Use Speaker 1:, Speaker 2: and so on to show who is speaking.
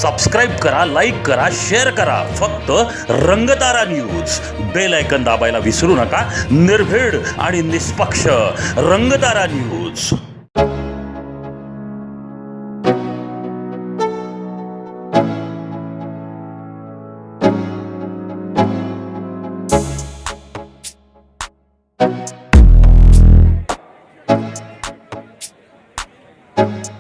Speaker 1: Subscribe करा, like करा, share करा. फक्त रंगतारा न्यूज. बेल आयकन दाबायला विसरू नका. निर्भीड आणि निष्पक्ष रंगतारा न्यूज.
Speaker 2: you